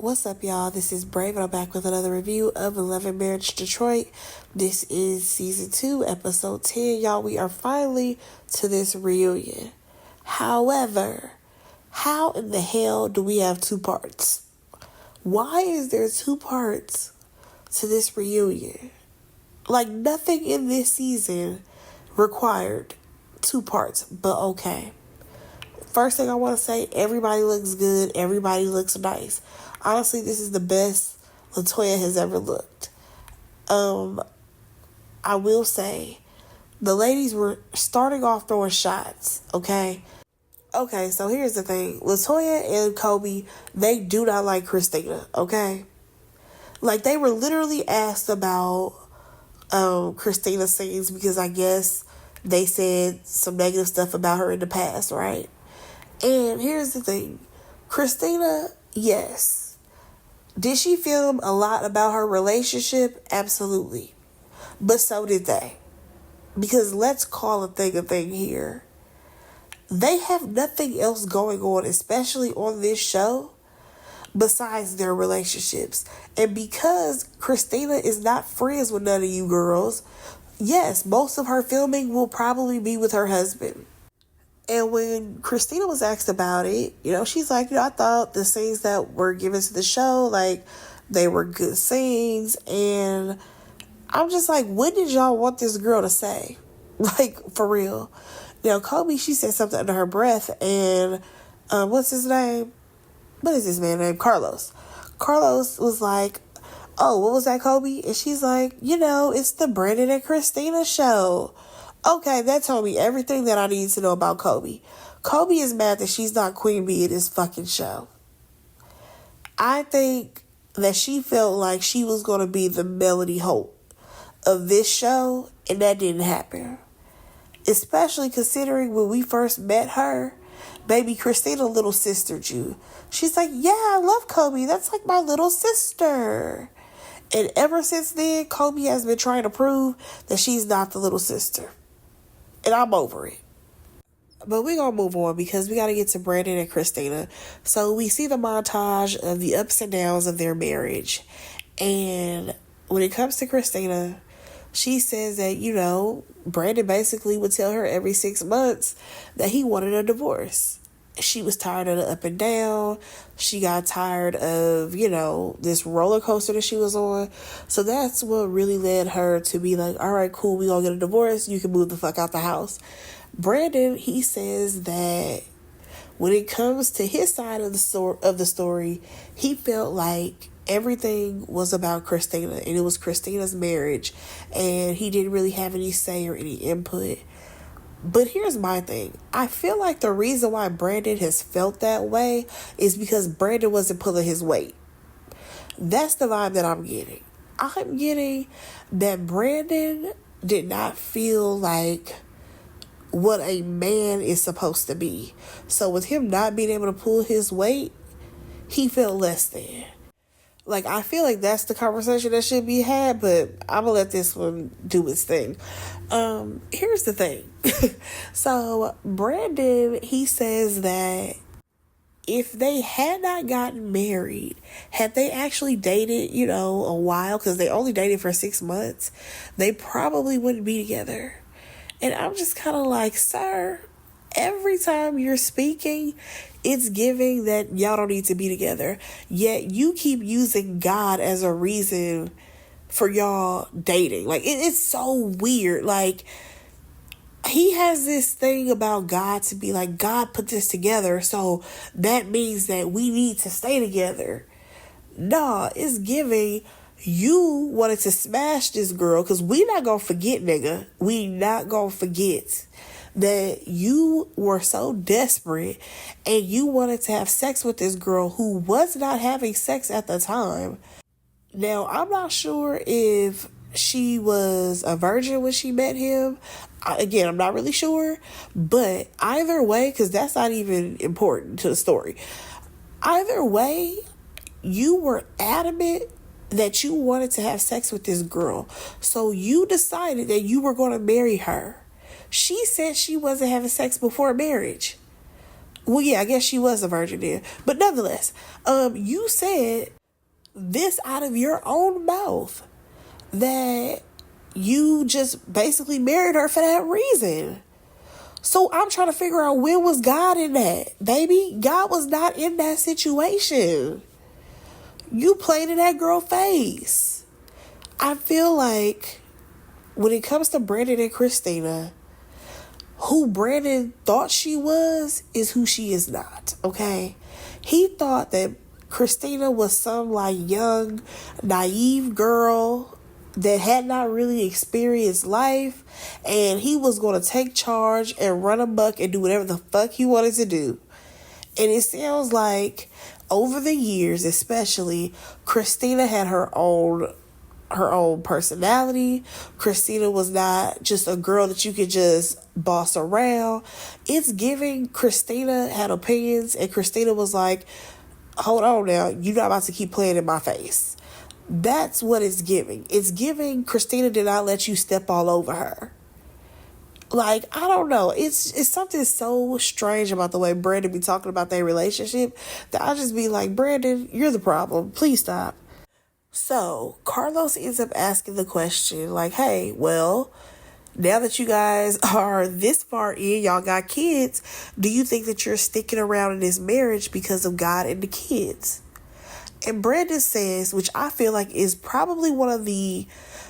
What's up, y'all? This is Brave, and I'm back with another review of 11 Marriage Detroit. This is season 2, episode 10. Y'all, we are finally to this reunion. However, how in the hell do we have two parts? Why is there two parts to this reunion? Like, nothing in this season required two parts, but okay. First thing I want to say, everybody looks good. Everybody looks nice. Honestly, this is the best LaToya has ever looked. I will say, the ladies were starting off throwing shots, okay? Okay, so here's the thing. LaToya and Kobe, they do not like Christina, okay? Like, they were literally asked about Christina's scenes because I guess they said some negative stuff about her in the past, right? And here's the thing. Christina, yes. Did she film a lot about her relationship? Absolutely. But so did they. Because let's call a thing here. They have nothing else going on, especially on this show, besides their relationships. And because Christina is not friends with none of you girls, yes, most of her filming will probably be with her husband. And when Christina was asked about it, she's like, I thought the scenes that were given to the show, like, they were good scenes. And I'm just like, what did y'all want this girl to say? Like, for real. Kobe, she said something under her breath. And what's his name? What is this man's name? Carlos. Carlos was like, oh, what was that, Kobe? And she's like, it's the Brandon and Christina show. Okay, that told me everything that I need to know about Kobe. Kobe is mad that she's not Queen Bee in this fucking show. I think that she felt like she was going to be the Melody Holt of this show, and that didn't happen. Especially considering when we first met her, baby Christina little sistered you. She's like, yeah, I love Kobe. That's like my little sister. And ever since then, Kobe has been trying to prove that she's not the little sister. And I'm over it. But we're going to move on because we got to get to Brandon and Christina. So we see the montage of the ups and downs of their marriage. And when it comes to Christina, she says that, Brandon basically would tell her every 6 months that he wanted a divorce. She was tired of the up and down. She got tired of, this roller coaster that she was on. So that's what really led her to be like, all right, cool, we gonna get a divorce. You can move the fuck out the house. Brandon, he says that when it comes to his side of the story, he felt like everything was about Christina, and it was Christina's marriage, and he didn't really have any say or any input. But here's my thing. I feel like the reason why Brandon has felt that way is because Brandon wasn't pulling his weight. That's the vibe that I'm getting. I'm getting that Brandon did not feel like what a man is supposed to be. So with him not being able to pull his weight, he felt less than. Like, I feel like that's the conversation that should be had, but I'm going to let this one do its thing. Here's the thing. So, Brandon, he says that if they had not gotten married, had they actually dated, a while, because they only dated for 6 months, they probably wouldn't be together. And I'm just kind of like, sir, every time you're speaking, it's giving that y'all don't need to be together. Yet you keep using God as a reason for y'all dating. Like, it's so weird. Like, he has this thing about God to be like, God put this together, so that means that we need to stay together. Nah, it's giving you wanted to smash this girl, because we not gonna forget, nigga. We not gonna forget that you were so desperate and you wanted to have sex with this girl who was not having sex at the time. Now, I'm not sure if she was a virgin when she met him. Again, I'm not really sure. But either way, because that's not even important to the story. Either way, you were adamant that you wanted to have sex with this girl. So you decided that you were going to marry her. She said she wasn't having sex before marriage. Well, yeah, I guess she was a virgin then. But nonetheless, you said this out of your own mouth that you just basically married her for that reason. So I'm trying to figure out, where was God in that? Baby, God was not in that situation. You played in that girl face. I feel like when it comes to Brandon and Christina, who Brandon thought she was is who she is not, okay? He thought that Christina was some like young, naive girl that had not really experienced life, and he was going to take charge and run amok and do whatever the fuck he wanted to do. And it sounds like over the years, especially, Christina had her own personality. Christina was not just a girl that you could just boss around. It's giving Christina had opinions, and Christina was like, hold on now, you're not about to keep playing in my face. That's what it's giving. It's giving Christina did not let you step all over her. Like, I don't know. It's something so strange about the way Brandon be talking about their relationship that I just be like, Brandon, you're the problem. Please stop. So Carlos ends up asking the question like, hey, well, now that you guys are this far in, y'all got kids, do you think that you're sticking around in this marriage because of God and the kids? And Brandon says, which I feel like is probably one of the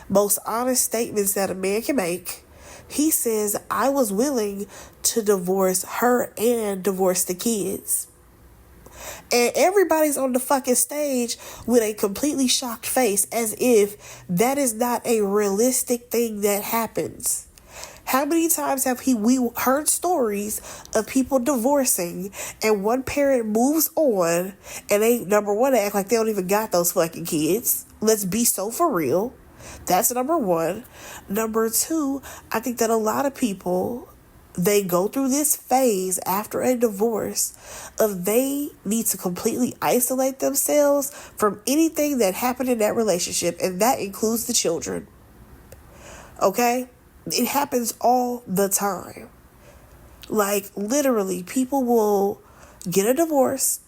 most honest statements that a man can make. He says, I was willing to divorce her and divorce the kids. And everybody's on the fucking stage with a completely shocked face as if that is not a realistic thing that happens. How many times have we heard stories of people divorcing and one parent moves on and they, number one, they act like they don't even got those fucking kids. Let's be so for real. That's number one. Number two, I think that a lot of people, they go through this phase after a divorce of they need to completely isolate themselves from anything that happened in that relationship, and that includes the children. Okay? It happens all the time. Like, literally, people will get a divorce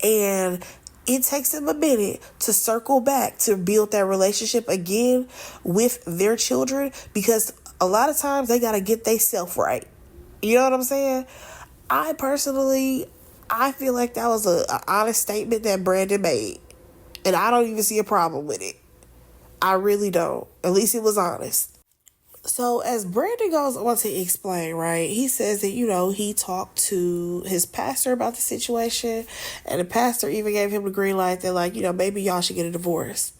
and it takes them a minute to circle back to build that relationship again with their children, because a lot of times they got to get themselves right. You know what I'm saying? I feel like that was an honest statement that Brandon made. And I don't even see a problem with it. I really don't. At least it was honest. So as Brandon goes on to explain, right, he says that, he talked to his pastor about the situation, and the pastor even gave him the green light that, like, maybe y'all should get a divorce.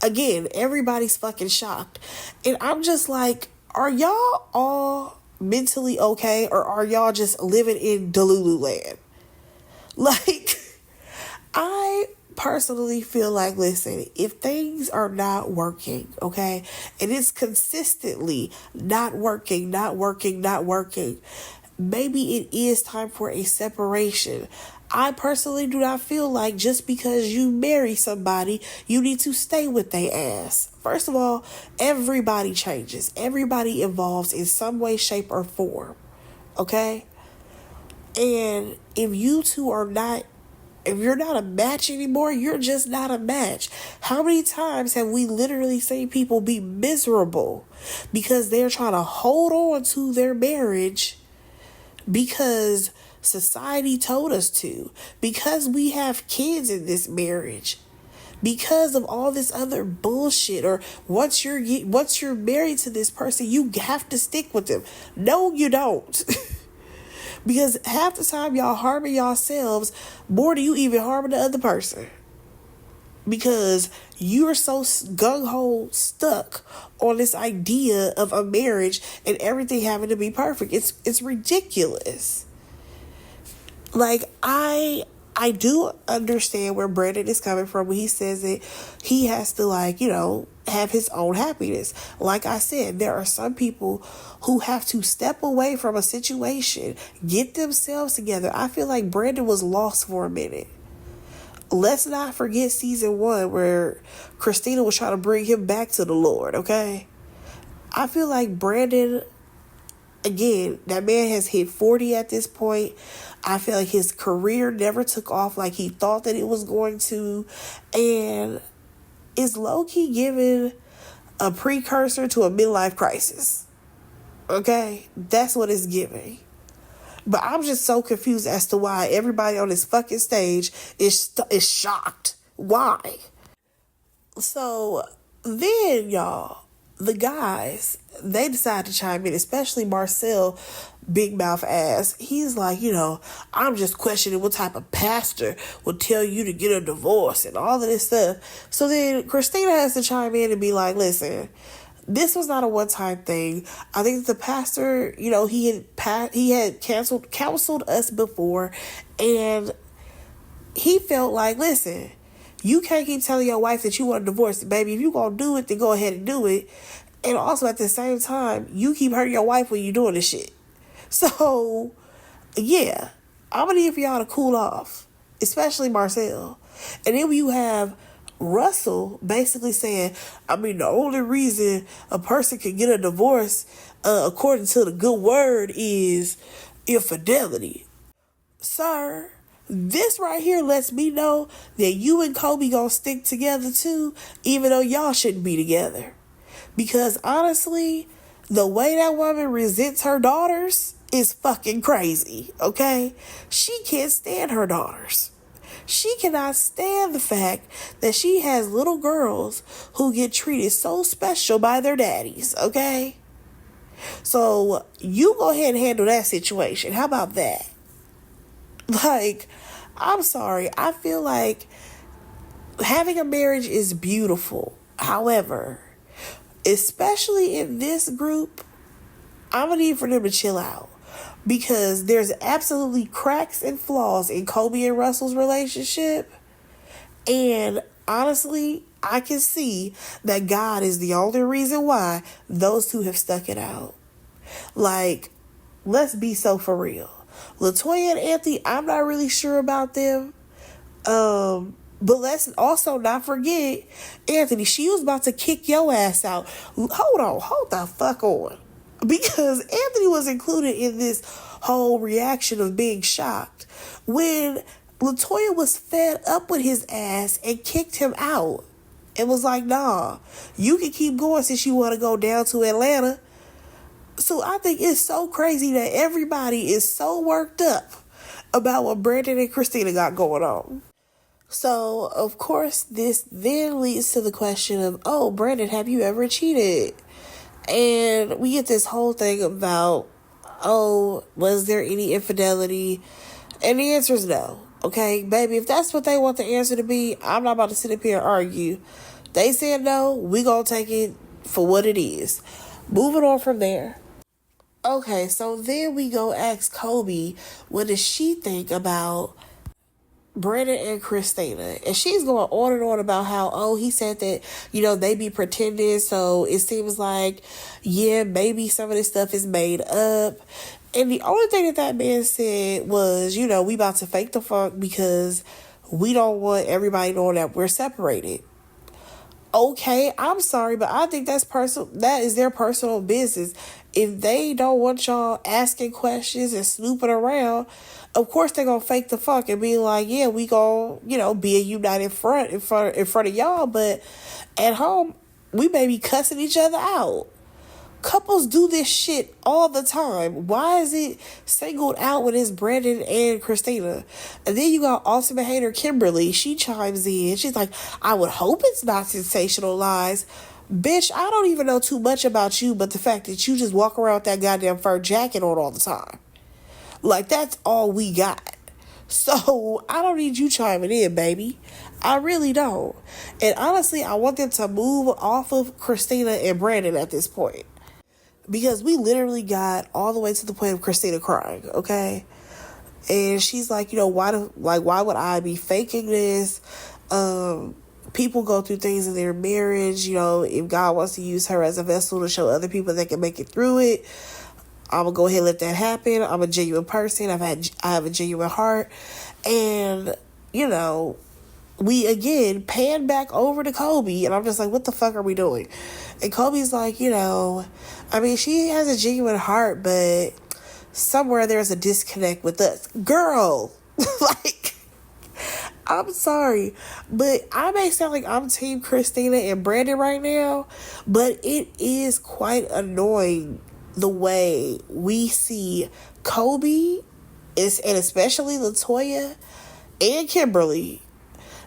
Again, everybody's fucking shocked. And I'm just like, are y'all all mentally okay, or are y'all just living in Delulu land? Like, I personally feel like, listen, if things are not working, okay, and it's consistently not working, maybe it is time for a separation. I personally do not feel like just because you marry somebody, you need to stay with their ass. First of all, everybody changes. Everybody evolves in some way, shape, or form. Okay? And if you two are not, if you're not a match anymore, you're just not a match. How many times have we literally seen people be miserable because they're trying to hold on to their marriage because society told us to, because we have kids in this marriage, because of all this other bullshit, or once you're married to this person, you have to stick with them. No, you don't. Because half the time y'all harming yourselves more than you even harming the other person. Because you are so gung-ho stuck on this idea of a marriage and everything having to be perfect. It's ridiculous. Like, I do understand where Brandon is coming from when he says that he has to, have his own happiness. Like I said, there are some people who have to step away from a situation, get themselves together. I feel like Brandon was lost for a minute. Let's not forget season 1 where Christina was trying to bring him back to the Lord, okay? I feel like Brandon again, that man has hit 40 at this point. I feel like his career never took off like he thought that it was going to. And is low-key giving a precursor to a midlife crisis. Okay? That's what it's giving. But I'm just so confused as to why everybody on this fucking stage is shocked. Why? So then, y'all, the guys, they decide to chime in, especially Marcel, big mouth ass. He's like, I'm just questioning what type of pastor would tell you to get a divorce and all of this stuff. So then Christina has to chime in and be like, listen, this was not a one-time thing. I think the pastor, he had counseled us before, and he felt like, listen, you can't keep telling your wife that you want a divorce. Baby, if you gonna do it, then go ahead and do it. And also at the same time, you keep hurting your wife when you doing this shit. So, yeah, I'm gonna need for y'all to cool off, especially Marcel. And then when you have Russell basically saying, the only reason a person can get a divorce, according to the good word, is infidelity. Sir, this right here lets me know that you and Kobe gonna stick together too, even though y'all shouldn't be together. Because honestly, the way that woman resents her daughters is fucking crazy, okay? She can't stand her daughters. She cannot stand the fact that she has little girls who get treated so special by their daddies, okay? So you go ahead and handle that situation. How about that? Like, I'm sorry. I feel like having a marriage is beautiful. However, especially in this group, I'm going to need for them to chill out. Because there's absolutely cracks and flaws in Kobe and Russell's relationship. And honestly, I can see that God is the only reason why those two have stuck it out. Like, let's be so for real. LaToya and Anthony, I'm not really sure about them. But let's also not forget, Anthony, she was about to kick your ass out. Hold the fuck on. Because Anthony was included in this whole reaction of being shocked when LaToya was fed up with his ass and kicked him out. And was like, nah, you can keep going since you want to go down to Atlanta. So I think it's so crazy that everybody is so worked up about what Brandon and Christina got going on. So, of course, this then leads to the question of, oh, Brandon, have you ever cheated? And we get this whole thing about, oh, was there any infidelity? And the answer is no. Okay, baby, if that's what they want the answer to be, I'm not about to sit up here and argue. They said no, we gonna take it for what it is. Moving on from there. Okay, so then we go ask Kobe, what does she think about Brandon and Christina? And she's going on and on about how, oh, he said that, they be pretending, so it seems like, yeah, maybe some of this stuff is made up. And the only thing that man said was, we about to fake the funk because we don't want everybody knowing that we're separated. Okay, I'm sorry, but I think that's personal. That is their personal business. If they don't want y'all asking questions and snooping around, of course they're gonna fake the fuck and be like, yeah, we gonna, be a united front in front of y'all, but at home we may be cussing each other out. Couples do this shit all the time. Why is it singled out when it's Brandon and Christina? And then you got ultimate hater Kimberly. She chimes in. She's like, I would hope it's not sensationalized. Bitch, I don't even know too much about you, but the fact that you just walk around with that goddamn fur jacket on all the time. Like, that's all we got. So, I don't need you chiming in, baby. I really don't. And honestly, I want them to move off of Christina and Brandon at this point. Because we literally got all the way to the point of Christina crying, okay? And she's like, why would I be faking this? People go through things in their marriage, if God wants to use her as a vessel to show other people they can make it through it, I'm going to go ahead and let that happen. I'm a genuine person. I have a genuine heart. And, we again pan back over to Kobe, and I'm just like, what the fuck are we doing? And Kobe's like, I mean, she has a genuine heart, but somewhere there's a disconnect with us. Girl, like, I'm sorry, but I may sound like I'm Team Christina and Brandon right now, but it is quite annoying the way we see Kobe and especially Latoya and Kimberly.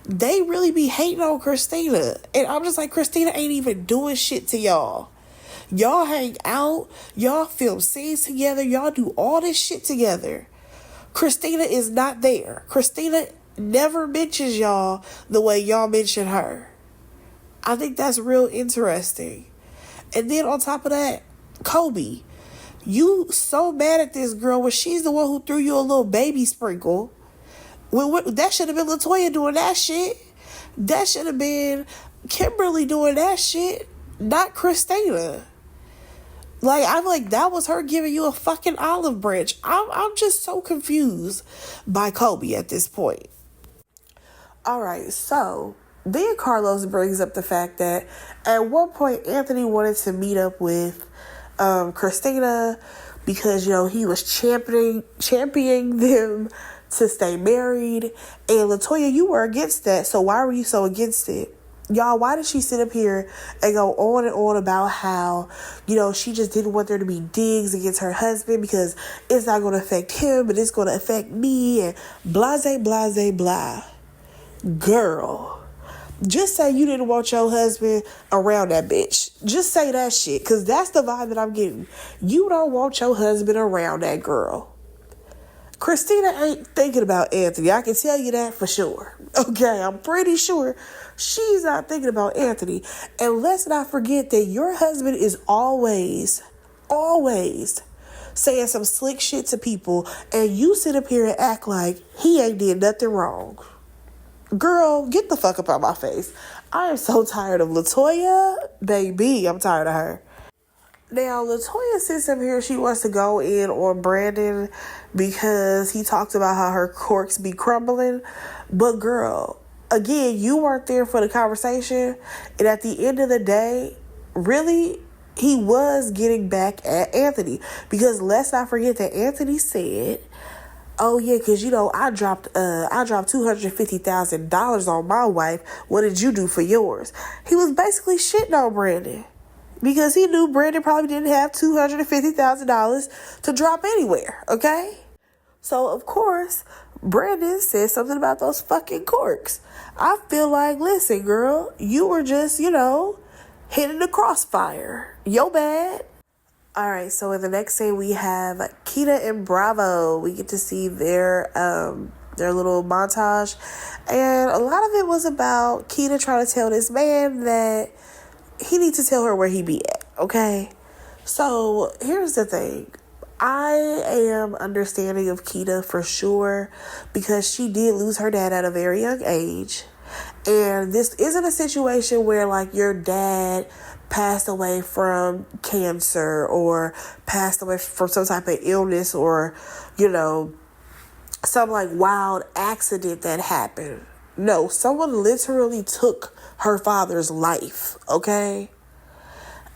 They really be hating on Christina. And I'm just like, Christina ain't even doing shit to y'all. Y'all hang out. Y'all film scenes together. Y'all do all this shit together. Christina is not there. Christina never mentions y'all the way y'all mention her. I think that's real interesting. And then on top of that, Kobe, you so mad at this girl when she's the one who threw you a little baby sprinkle. That should have been Latoya doing that shit. That should have been Kimberly doing that shit, not Christina. Like, I'm like, that was her giving you a fucking olive branch. I'm just so confused by Kobe at this point. All right, so then Carlos brings up the fact that at one point Anthony wanted to meet up with Christina because, he was championing them to stay married. And Latoya, you were against that. So why were you so against it? Y'all, why did she sit up here and go on and on about how, she just didn't want there to be digs against her husband because it's not going to affect him, but it's going to affect me, and blase, blase, blah. Girl, just say you didn't want your husband around that bitch. Just say that shit, because that's the vibe that I'm getting. You don't want your husband around that girl. Christina ain't thinking about Anthony. I can tell you that for sure. Okay, I'm pretty sure she's not thinking about Anthony. And let's not forget that your husband is always saying some slick shit to people, and you sit up here and act like he ain't did nothing wrong. Girl, get the fuck up out my face. I am so tired of Latoya. Baby, I'm tired of her. Now, Latoya sits up here, she wants to go in on Brandon because he talks about how her corks be crumbling. But girl, again, you weren't there for the conversation. And at the end of the day, really, he was getting back at Anthony. Because let's not forget that Anthony said, oh yeah, because I dropped $250,000 on my wife. What did you do for yours? He was basically shitting on Brandon. Because he knew Brandon probably didn't have $250,000 to drop anywhere, okay? So, of course, Brandon said something about those fucking corks. I feel like, listen, girl, you were just, hitting the crossfire. Yo bad. All right, so in the next scene, we have Keita and Bravo. We get to see their little montage. And a lot of it was about Keita trying to tell this man that he needs to tell her where he be at, okay? So, here's the thing. I am understanding of Keita for sure because she did lose her dad at a very young age. And this isn't a situation where, like, your dad passed away from cancer or passed away from some type of illness or, some, like, wild accident that happened. No, someone literally took her father's life, okay?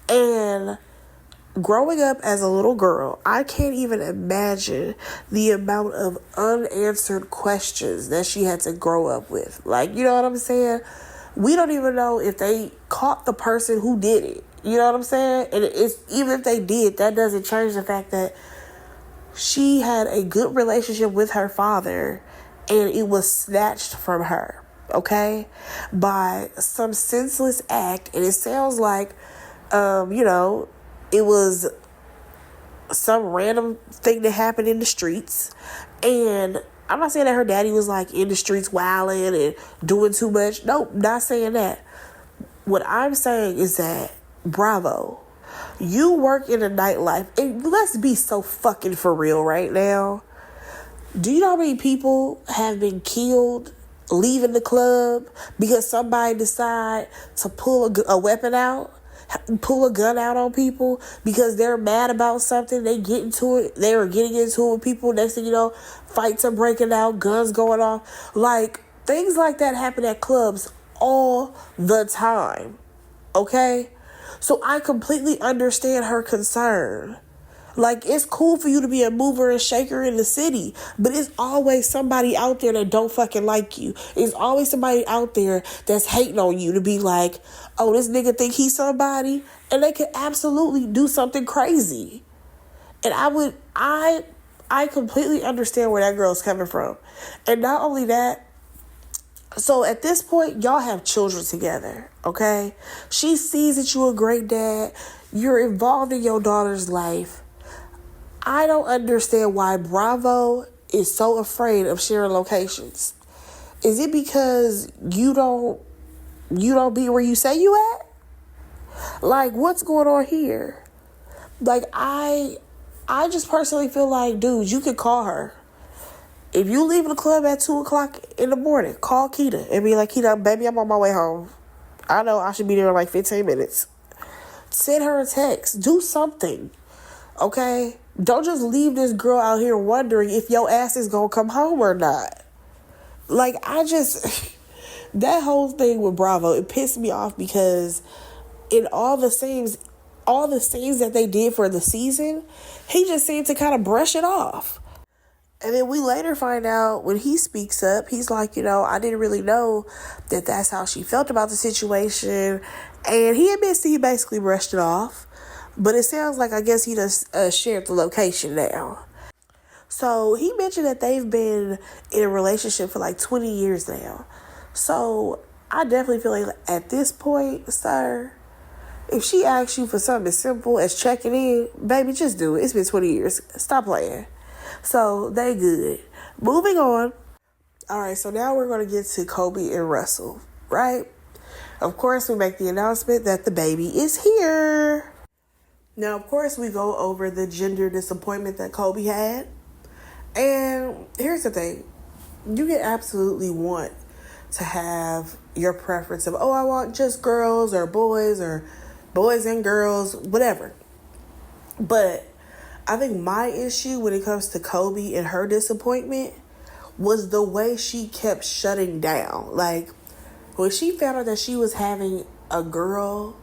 And growing up as a little girl, I can't even imagine the amount of unanswered questions that she had to grow up with. Like, you know what I'm saying? We don't even know if they caught the person who did it. You know what I'm saying? And even if they did, that doesn't change the fact that she had a good relationship with her father and it was snatched from her. Okay, by some senseless act, and it sounds like, it was some random thing that happened in the streets. And I'm not saying that her daddy was like in the streets wilding and doing too much. Nope, not saying that. What I'm saying is that, Bravo, you work in the nightlife, and let's be so fucking for real right now. Do you know how many people have been killed leaving the club because somebody decide to pull a weapon out, pull a gun out on people because they're mad about something? They get into it. They were getting into it with people. Next thing you know, fights are breaking out, guns going off. Like, Things like that happen at clubs all the time. Okay? So I completely understand her concern. Like, it's cool for you to be a mover and shaker in the city, but it's always somebody out there that don't fucking like you. It's always somebody out there that's hating on you to be like, oh, this nigga think he's somebody, and they could absolutely do something crazy. And I completely understand where that girl's coming from. And not only that, so at this point, y'all have children together, okay? She sees that you're a great dad. You're involved in your daughter's life. I don't understand why Bravo is so afraid of sharing locations. Is it because you don't be where you say you at? Like, what's going on here? Like, I just personally feel like, dude, you could call her. If you leave the club at 2 o'clock in the morning, call Keita and be like, Keita, baby, I'm on my way home. I know I should be there in like 15 minutes. Send her a text. Do something. Okay? Don't just leave this girl out here wondering if your ass is going to come home or not. Like, that whole thing with Bravo, it pissed me off because in all the scenes that they did for the season, he just seemed to kind of brush it off. And then we later find out when he speaks up, he's like, I didn't really know that that's how she felt about the situation. And he admits that he basically brushed it off. But it sounds like, I guess he just shared the location now. So he mentioned that they've been in a relationship for like 20 years now. So I definitely feel like at this point, sir, if she asks you for something as simple as checking in, baby, just do it. It's been 20 years. Stop playing. So they good. Moving on. All right, so now we're going to get to Kobe and Russell, right? Of course, we make the announcement that the baby is here. Now, of course, we go over the gender disappointment that Kobe had. And here's the thing. You can absolutely want to have your preference of, I want just girls or boys and girls, whatever. But I think my issue when it comes to Kobe and her disappointment was the way she kept shutting down. Like, when she found out that she was having a girl,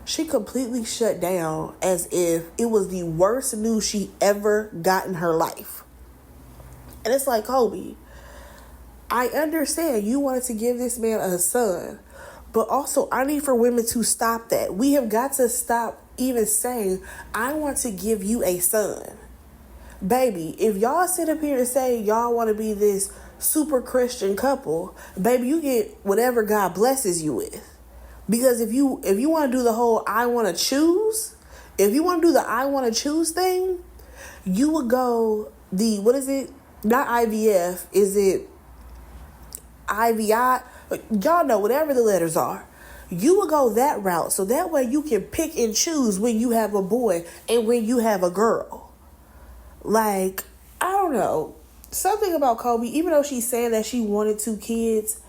she completely shut down as if it was the worst news she ever got in her life. And it's like, Kobe, I understand you wanted to give this man a son, but also I need for women to stop that. We have got to stop even saying, I want to give you a son. Baby, if y'all sit up here and say y'all want to be this super Christian couple, baby, you get whatever God blesses you with. Because if you want to do the whole I want to choose, if you want to do the I want to choose thing, you would go what is it? Not IVF, is it IVI? Y'all know, whatever the letters are. You would go that route so that way you can pick and choose when you have a boy and when you have a girl. Like, I don't know. Something about Kobe, even though she's saying that she wanted 2 kids,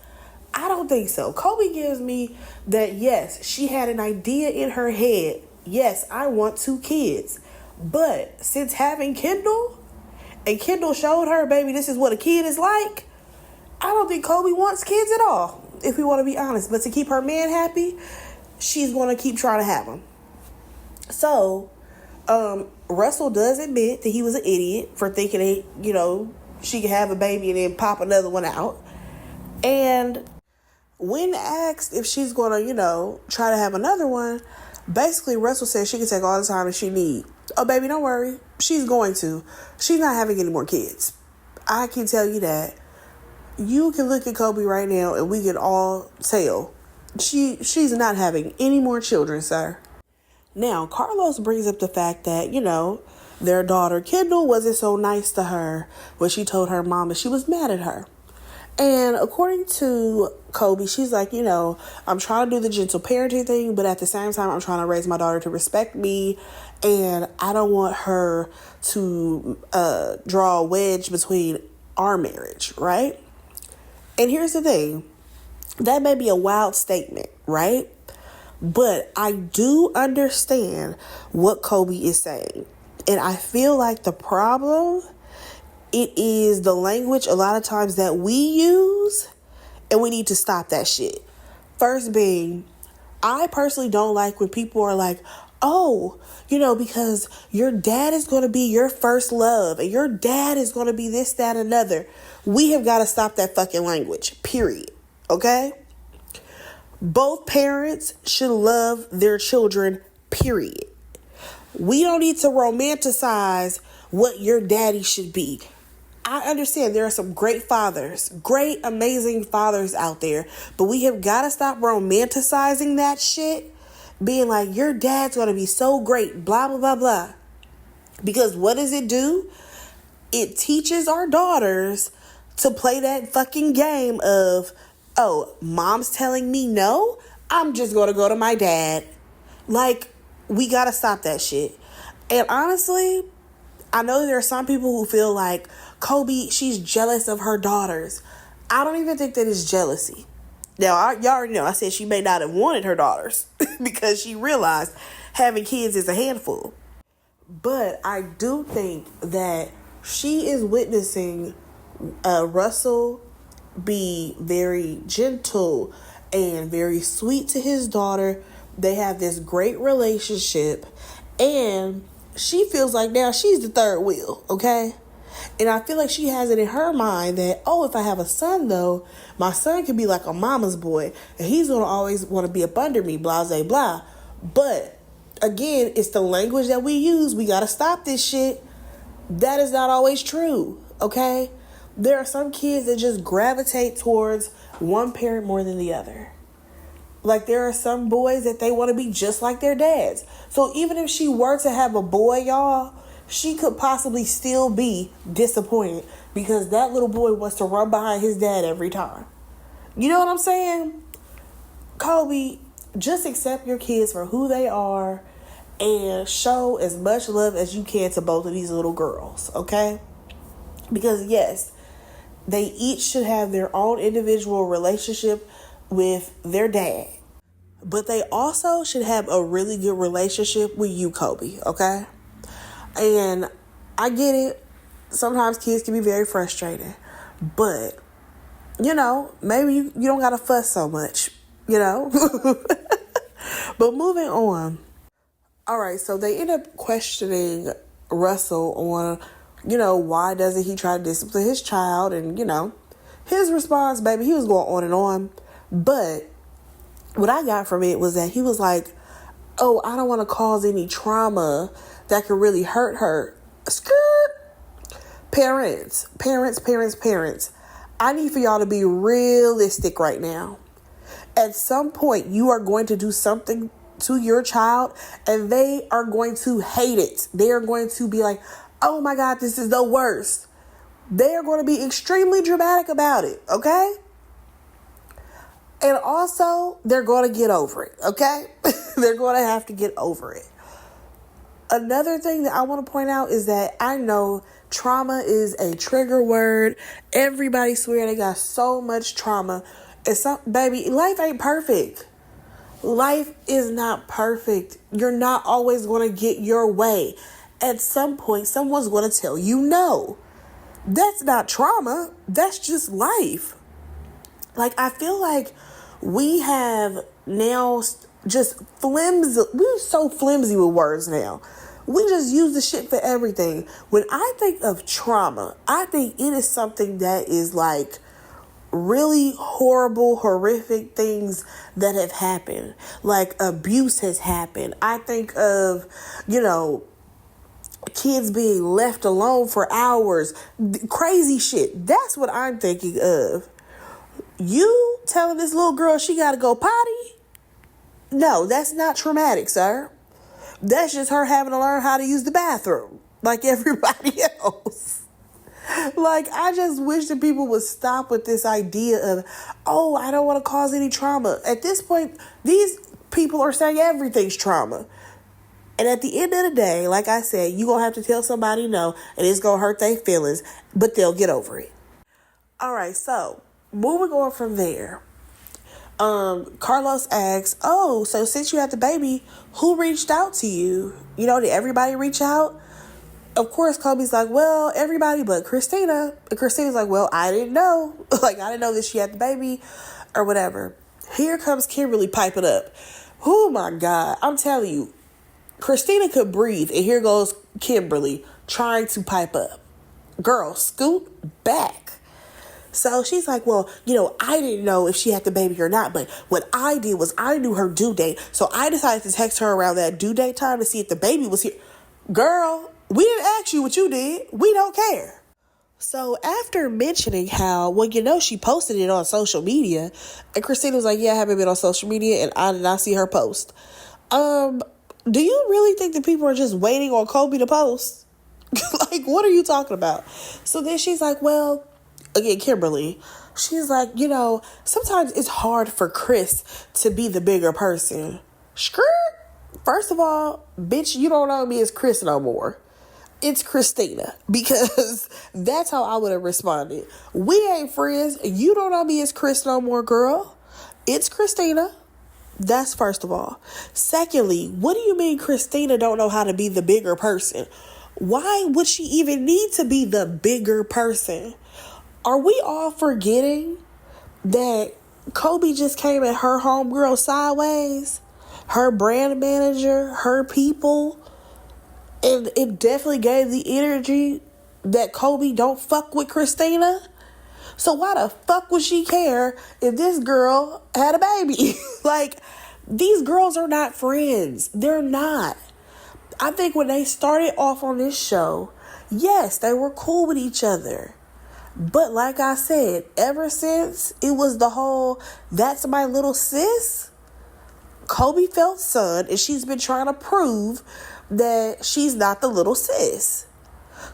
I don't think so. Kobe gives me that, yes, she had an idea in her head. Yes, I want 2 kids. But since having Kendall, and Kendall showed her, baby, this is what a kid is like, I don't think Kobe wants kids at all, if we want to be honest. But to keep her man happy, she's going to keep trying to have them. So, Russell does admit that he was an idiot for thinking that, she could have a baby and then pop another one out. And when asked if she's going to, try to have another one, basically Russell said she can take all the time that she need. Oh, baby, don't worry. She's going to. She's not having any more kids. I can tell you that. You can look at Kobe right now and we can all tell she's not having any more children, sir. Now, Carlos brings up the fact that, their daughter Kendall wasn't so nice to her when she told her mom that she was mad at her. And according to Kobe, she's like, I'm trying to do the gentle parenting thing, but at the same time, I'm trying to raise my daughter to respect me. And I don't want her to draw a wedge between our marriage, right? And here's the thing. That may be a wild statement, right? But I do understand what Kobe is saying. And I feel like the problem, it is the language a lot of times that we use And we need to stop that shit. First being, I personally don't like when people are like, oh, because your dad is going to be your first love and your dad is going to be this, that, another. We have got to stop that fucking language, period. Okay? Both parents should love their children, period. We don't need to romanticize what your daddy should be. I understand there are some great fathers, great, amazing fathers out there, but we have got to stop romanticizing that shit, being like, your dad's going to be so great, blah, blah, blah, blah. Because what does it do? It teaches our daughters to play that fucking game of, oh, mom's telling me no, I'm just going to go to my dad. Like, we got to stop that shit. And honestly, I know there are some people who feel like, Kobe, she's jealous of her daughters. I don't even think that is jealousy. Now, y'all already know I said she may not have wanted her daughters because she realized having kids is a handful. But I do think that she is witnessing Russell be very gentle and very sweet to his daughter. They have this great relationship, and she feels like now she's the third wheel, okay? And I feel like she has it in her mind that, oh, if I have a son, though, my son can be like a mama's boy, and he's going to always want to be up under me, blah, blah, blah. But, again, it's the language that we use. We got to stop this shit. That is not always true, okay? There are some kids that just gravitate towards one parent more than the other. Like, there are some boys that they want to be just like their dads. So even if she were to have a boy, y'all, she could possibly still be disappointed because that little boy wants to run behind his dad every time. You know what I'm saying? Kobe, just accept your kids for who they are and show as much love as you can to both of these little girls, okay? Because yes, they each should have their own individual relationship with their dad. But they also should have a really good relationship with you, Kobe, okay? And I get it. Sometimes kids can be very frustrating. But, maybe you don't got to fuss so much, But moving on. All right, so they end up questioning Russell on, why doesn't he try to discipline his child? And, his response, baby, he was going on and on. But what I got from it was that he was like, oh, I don't want to cause any trauma that could really hurt her. Skirt. Parents. I need for y'all to be realistic right now. At some point, you are going to do something to your child and they are going to hate it. They are going to be like, oh my God, this is the worst. They are going to be extremely dramatic about it, okay? And also, they're going to get over it, okay? They're going to have to get over it. Another thing that I want to point out is that I know trauma is a trigger word. Everybody swear they got so much trauma. Baby, life ain't perfect. Life is not perfect. You're not always going to get your way. At some point, someone's going to tell you no. That's not trauma. That's just life. Like, I feel like we have now just flimsy. We're so flimsy with words now. We just use the shit for everything. When I think of trauma, I think it is something that is like really horrible, horrific things that have happened. Like abuse has happened. I think of, kids being left alone for hours. Crazy shit. That's what I'm thinking of. You telling this little girl she gotta go potty? No, that's not traumatic, sir. That's just her having to learn how to use the bathroom like everybody else. Like, I just wish that people would stop with this idea of, oh, I don't want to cause any trauma. At this point, these people are saying everything's trauma. And at the end of the day, like I said, you're going to have to tell somebody no, and it's going to hurt their feelings, but they'll get over it. All right, so moving on from there. Carlos asks, oh, so since you had the baby, who reached out to you? Did everybody reach out? Of course, Kobe's like, well, everybody but Christina. And Christina's like, well, I didn't know. Like, I didn't know that she had the baby or whatever. Here comes Kimberly piping up. Oh, my God. I'm telling you, Christina could breathe. And here goes Kimberly trying to pipe up. Girl, scoot back. So she's like, well, I didn't know if she had the baby or not. But what I did was I knew her due date. So I decided to text her around that due date time to see if the baby was here. Girl, we didn't ask you what you did. We don't care. So after mentioning how, she posted it on social media, and Christina was like, yeah, I haven't been on social media, and I did not see her post. Do you really think that people are just waiting on Kobe to post? Like, what are you talking about? So then she's like, well, again, Kimberly, she's like, sometimes it's hard for Chris to be the bigger person. Skirt. First of all, bitch, you don't know me as Chris no more. It's Christina, because that's how I would have responded. We ain't friends. You don't know me as Chris no more, girl. It's Christina. That's first of all. Secondly, what do you mean Christina don't know how to be the bigger person? Why would she even need to be the bigger person? Are we all forgetting that Kobe just came at her homegirl sideways? Her brand manager, her people. And it definitely gave the energy that Kobe don't fuck with Christina. So why the fuck would she care if this girl had a baby? Like, these girls are not friends. They're not. I think when they started off on this show, yes, they were cool with each other. But like I said, ever since it was the whole, that's my little sis, Kobe felt son, and she's been trying to prove that she's not the little sis.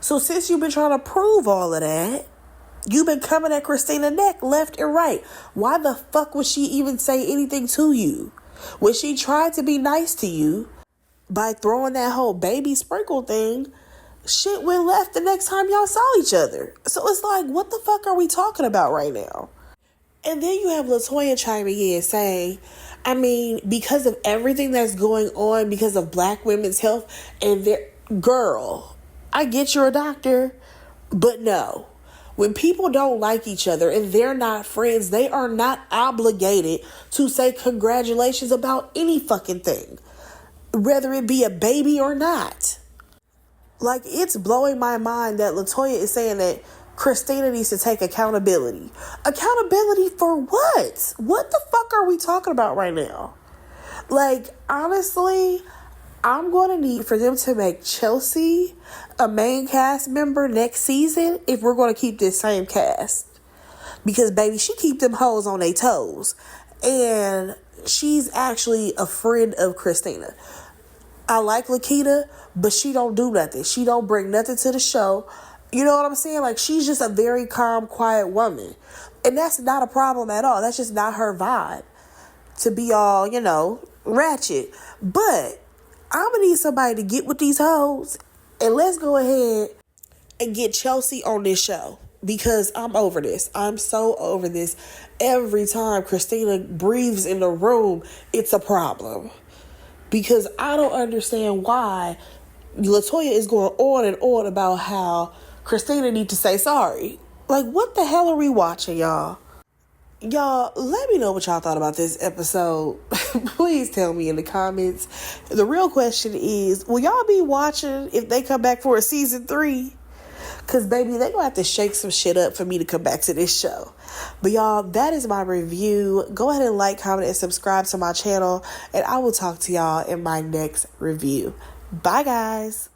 So since you've been trying to prove all of that, you've been coming at Christina neck left and right. Why the fuck would she even say anything to you? When she tried to be nice to you by throwing that whole baby sprinkle thing, shit went left the next time y'all saw each other. So it's like, what the fuck are we talking about right now? And then you have LaToya chiming in saying, because of everything that's going on, because of black women's health, and girl, I get you're a doctor, but no. When people don't like each other and they're not friends, they are not obligated to say congratulations about any fucking thing, whether it be a baby or not. Like, it's blowing my mind that LaToya is saying that Christina needs to take accountability. Accountability for what? What the fuck are we talking about right now? Like, honestly, I'm going to need for them to make Chelsea a main cast member next season if we're going to keep this same cast. Because, baby, she keep them hoes on their toes. And she's actually a friend of Christina. I like Lakita, but she don't do nothing. She don't bring nothing to the show. You know what I'm saying? Like, she's just a very calm, quiet woman. And that's not a problem at all. That's just not her vibe. To be all, ratchet. But I'm going to need somebody to get with these hoes. And let's go ahead and get Chelsea on this show. Because I'm over this. I'm so over this. Every time Christina breathes in the room, it's a problem. Because I don't understand why LaToya is going on and on about how Christina need to say sorry. Like, what the hell are we watching, y'all? Y'all, let me know what y'all thought about this episode. Please tell me in the comments. The real question is, will y'all be watching if they come back for a season 3? Because, baby, they're going to have to shake some shit up for me to come back to this show. But, y'all, that is my review. Go ahead and like, comment, and subscribe to my channel. And I will talk to y'all in my next review. Bye, guys.